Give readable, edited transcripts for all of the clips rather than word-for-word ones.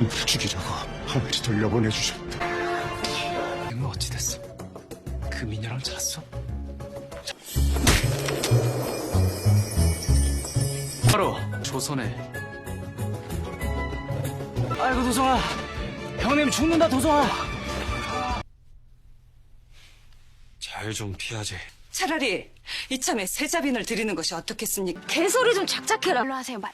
죽이자고 하늘이 돌려보내주셨다. 뭐 어찌 됐어? 그 미녀랑 잤어? 바로 조선에. 아이고 도성아, 형님 죽는다 도성아. 잘 좀 피하지. 차라리 이참에 세자빈을 드리는 것이 어떻겠습니까? 개소리 좀 작작해라. 일로 하세요, 말.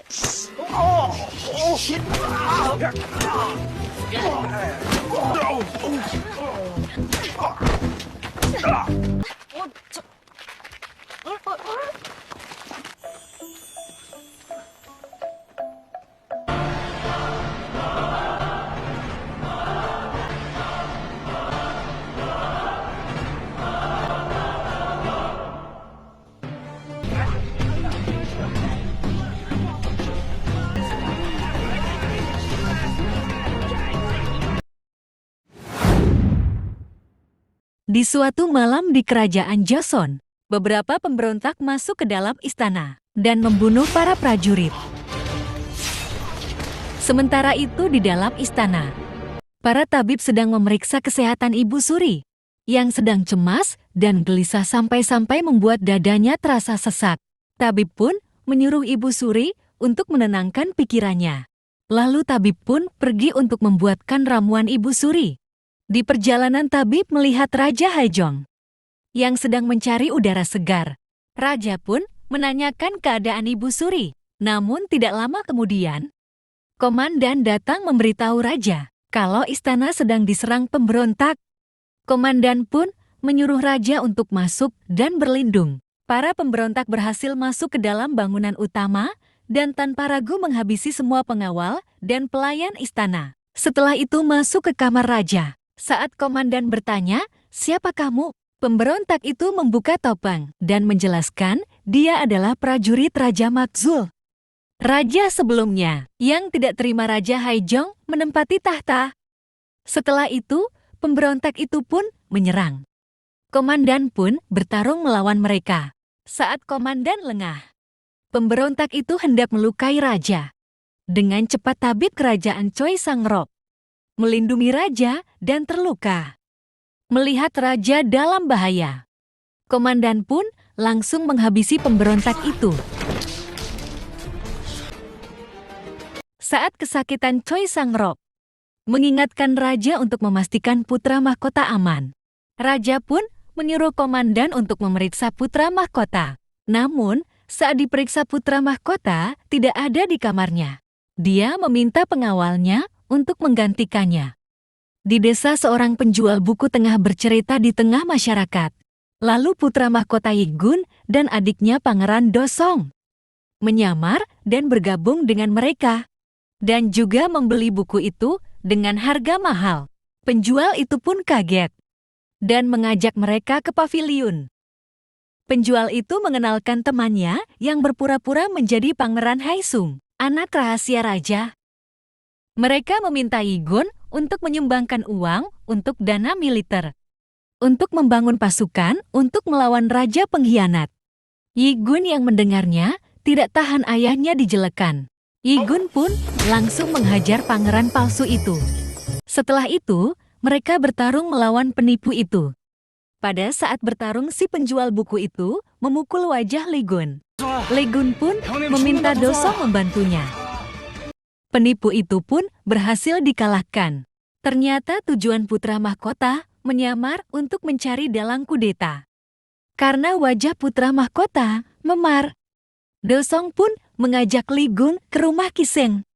Di suatu malam di kerajaan Joseon, beberapa pemberontak masuk ke dalam istana dan membunuh para prajurit. Sementara itu di dalam istana, para tabib sedang memeriksa kesehatan Ibu Suri, yang sedang cemas dan gelisah sampai-sampai membuat dadanya terasa sesak. Tabib pun menyuruh Ibu Suri untuk menenangkan pikirannya. Lalu tabib pun pergi untuk membuatkan ramuan Ibu Suri. Di perjalanan tabib melihat Raja Haejong yang sedang mencari udara segar. Raja pun menanyakan keadaan Ibu Suri. Namun tidak lama kemudian, komandan datang memberitahu Raja kalau istana sedang diserang pemberontak. Komandan pun menyuruh Raja untuk masuk dan berlindung. Para pemberontak berhasil masuk ke dalam bangunan utama dan tanpa ragu menghabisi semua pengawal dan pelayan istana. Setelah itu masuk ke kamar Raja. Saat komandan bertanya, "Siapa kamu?" Pemberontak itu membuka topeng dan menjelaskan dia adalah prajurit Raja Makzul. Raja sebelumnya yang tidak terima Raja Haejong menempati tahta. Setelah itu, pemberontak itu pun menyerang. Komandan pun bertarung melawan mereka. Saat komandan lengah, pemberontak itu hendak melukai Raja. Dengan cepat tabib kerajaan Choi Sang-rok melindungi Raja dan terluka. Melihat Raja dalam bahaya, komandan pun langsung menghabisi pemberontak itu. Saat kesakitan Choi Sang-rok mengingatkan Raja untuk memastikan putra mahkota aman. Raja pun menyuruh komandan untuk memeriksa putra mahkota. Namun, saat diperiksa putra mahkota tidak ada di kamarnya. Dia meminta pengawalnya untuk menggantikannya. Di desa seorang penjual buku tengah bercerita di tengah masyarakat. Lalu putra mahkota Yigun dan adiknya Pangeran Dosong menyamar dan bergabung dengan mereka. Dan juga membeli buku itu dengan harga mahal. Penjual itu pun kaget dan mengajak mereka ke paviliun. Penjual itu mengenalkan temannya yang berpura-pura menjadi Pangeran Haesung, anak rahasia raja. Mereka meminta Yigun untuk menyumbangkan uang untuk dana militer, untuk membangun pasukan untuk melawan raja pengkhianat. Yigun yang mendengarnya tidak tahan ayahnya dijelekan. Yigun pun langsung menghajar pangeran palsu itu. Setelah itu, mereka bertarung melawan penipu itu. Pada saat bertarung, si penjual buku itu memukul wajah Ligun. Ligun pun meminta Dosong membantunya. Penipu itu pun berhasil dikalahkan. Ternyata tujuan putra mahkota menyamar untuk mencari dalang kudeta. Karena wajah putra mahkota memar, Dosong pun mengajak Ligun ke rumah Kiseng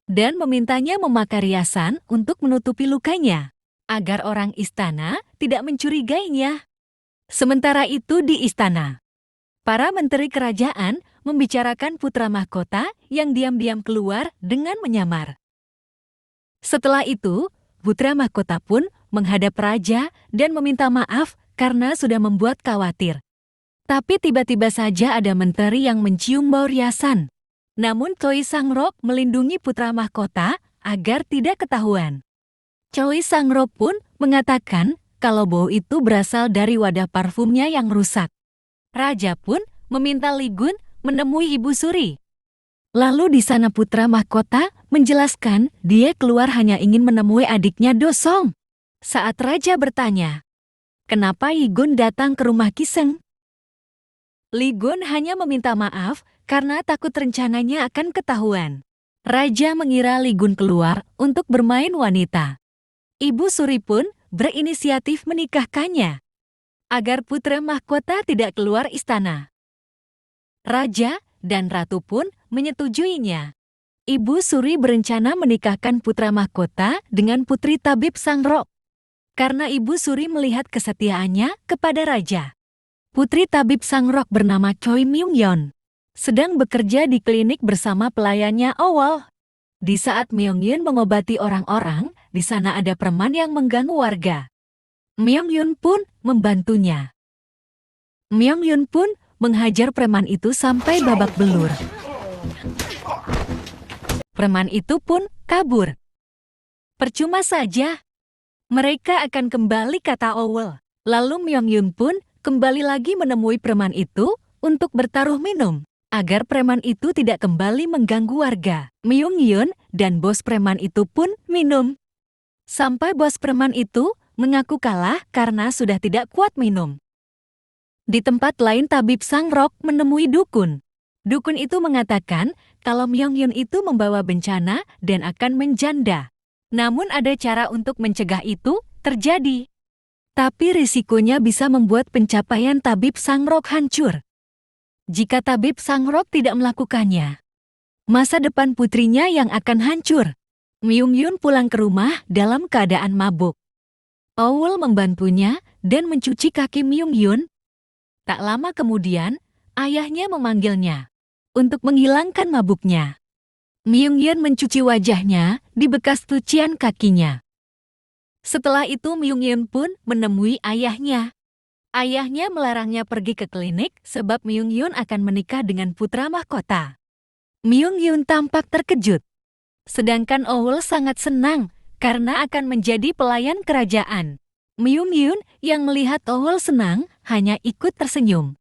dan memintanya memakai riasan untuk menutupi lukanya, agar orang istana tidak mencurigainya. Sementara itu di istana, para menteri kerajaan membicarakan putra mahkota yang diam-diam keluar dengan menyamar. Setelah itu, putra mahkota pun menghadap raja dan meminta maaf karena sudah membuat khawatir. Tapi tiba-tiba saja ada menteri yang mencium bau riasan. Namun Choi Sang-rok melindungi putra mahkota agar tidak ketahuan. Choi Sang-rok pun mengatakan kalau bau itu berasal dari wadah parfumnya yang rusak. Raja pun meminta Ligun menemui Ibu Suri. Lalu di sana putra mahkota menjelaskan dia keluar hanya ingin menemui adiknya Dosong. Saat raja bertanya, kenapa Yi Gun datang ke rumah Kiseng? Li Gun hanya meminta maaf karena takut rencananya akan ketahuan. Raja mengira Li Gun keluar untuk bermain wanita. Ibu Suri pun berinisiatif menikahkannya agar putra mahkota tidak keluar istana. Raja dan ratu pun menyetujuinya. Ibu Suri berencana menikahkan putra mahkota dengan putri tabib Sangrok. Karena Ibu Suri melihat kesetiaannya kepada raja. Putri tabib Sangrok bernama Choi Myung-yeon sedang bekerja di klinik bersama pelayannya Owol. Di saat Myung-yeon mengobati orang-orang, di sana ada preman yang mengganggu warga. Myung-yeon pun membantunya. Myung-yeon pun menghajar preman itu sampai babak belur. Preman itu pun kabur. Percuma saja. Mereka akan kembali, kata Owol. Lalu Myung-yeon pun kembali lagi menemui preman itu untuk bertaruh minum, agar preman itu tidak kembali mengganggu warga. Myung-yeon dan bos preman itu pun minum. Sampai bos preman itu mengaku kalah karena sudah tidak kuat minum. Di tempat lain tabib Sangrok menemui dukun. Dukun itu mengatakan kalau Myung-yeon itu membawa bencana dan akan menjanda. Namun ada cara untuk mencegah itu terjadi. Tapi risikonya bisa membuat pencapaian tabib Sangrok hancur. Jika tabib Sangrok tidak melakukannya, masa depan putrinya yang akan hancur. Myung-yeon pulang ke rumah dalam keadaan mabuk. Owol membantunya dan mencuci kaki Myung-yeon. Tak lama kemudian, ayahnya memanggilnya untuk menghilangkan mabuknya. Myung-yeon mencuci wajahnya di bekas cucian kakinya. Setelah itu Myung-yeon pun menemui ayahnya. Ayahnya melarangnya pergi ke klinik sebab Myung-yeon akan menikah dengan putra mahkota. Myung-yeon tampak terkejut. Sedangkan Owol sangat senang karena akan menjadi pelayan kerajaan. Myung-yeon yang melihat Owol senang hanya ikut tersenyum.